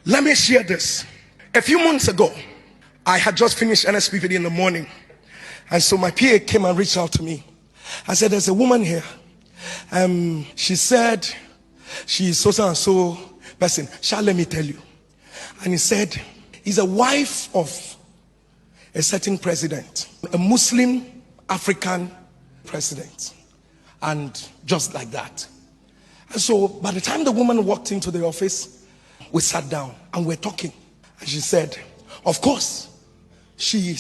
Let me share this. A few months ago, I had just finished NSPVD in the morning. And so my PA came and reached out to me. I said, there's a woman here. She said, she's so and so person. Shall let me tell you. And he said, he's a wife of a certain president, a Muslim African president. And just like that. And so by the time the woman walked into the office, we sat down and we're talking. And she said, of course, she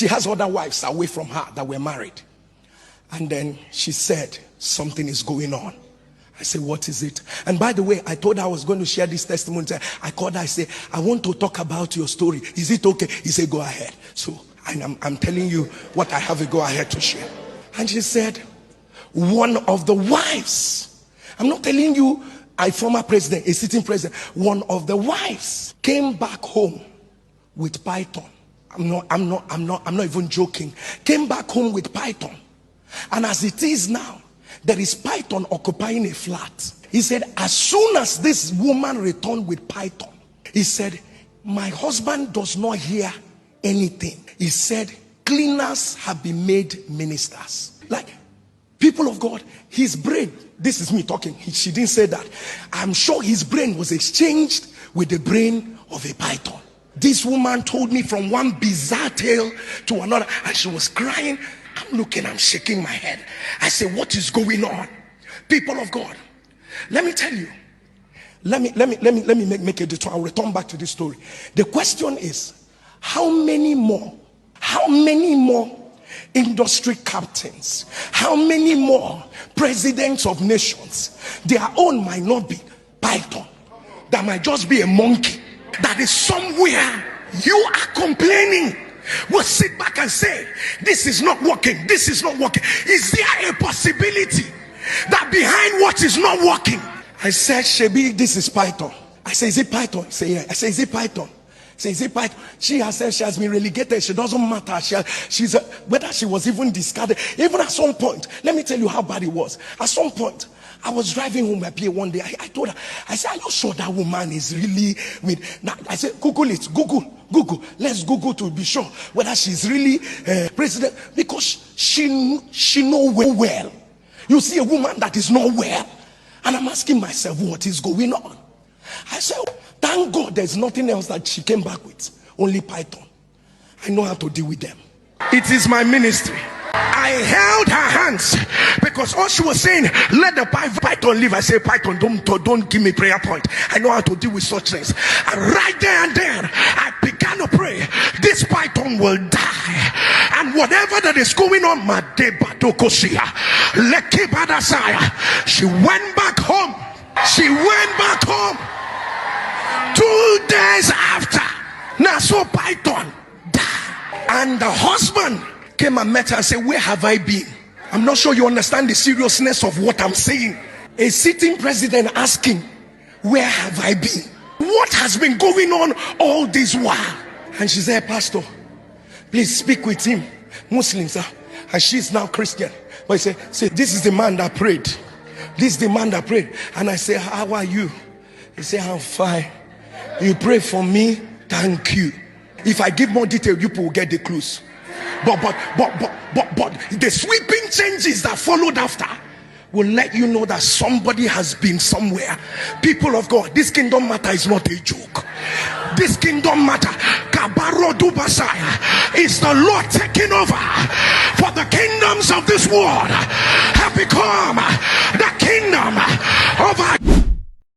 has other wives away from her that were married. And then she said, something is going on. I said, what is it? And by the way, I told her I was going to share this testimony. I called her, I said, I want to talk about your story. Is it okay? He said, go ahead. So I'm telling you what I have to go ahead to share. And she said, one of the wives, I'm not telling you a former president, a sitting president, one of the wives came back home with python. I'm not even joking. Came back home with python. And as it is now, there is python occupying a flat. He said, as soon as this woman returned with python, he said, my husband does not hear anything. He said, cleaners have been made ministers. Like, people of God, his brain, this is me talking, she didn't say that. I'm sure his brain was exchanged with the brain of a python. This woman told me from one bizarre tale to another, and she was crying. I'm looking, I'm shaking my head. I said, what is going on? People of God, let me tell you. Let me make a detour. I'll return back to this story. The question is, how many more industry captains, how many more presidents of nations, their own might not be python, that might just be a monkey that is somewhere. You are complaining. We'll sit back and say, this is not working, this is not working. Is there a possibility that behind what is not working? I said, Shebi, this is python. I said, is it python? Say, yeah. I said, is it python? Say, is it python? She has said she has been relegated. She doesn't matter. Whether she was even discarded. Even at some point, let me tell you how bad it was. At some point, I was driving home my PA one day. I told her, I said, are you sure that woman is really with? Now, I said, Google it. Google. Let's Google to be sure whether she's really president. Because she know well. You see a woman that is not well. And I'm asking myself, what is going on? I said, thank God there's nothing else that she came back with. Only python. I know how to deal with them. It is my ministry. I held her hands because all she was saying, let the python live. I say, python, don't give me prayer point. I know how to deal with such things. And right there and then, I began to pray. This python will die. And whatever that is going on, she went back home. She went back home. 2 days after, now so python died. And the husband came and met her and said, where have I been? I'm not sure you understand the seriousness of what I'm saying. A sitting president asking, where have I been? What has been going on all this while? And she said, Pastor, please speak with him. Muslims, and she's now Christian. But he said, this is the man that prayed. This is the man that prayed. And I said, how are you? He said, I'm fine. You pray for me, thank you. If I give more detail, you will get the clues. But the sweeping changes that followed after will let you know that somebody has been somewhere. People of God, this kingdom matter is not a joke. This kingdom matter, is the Lord taking over. For the kingdoms of this world have become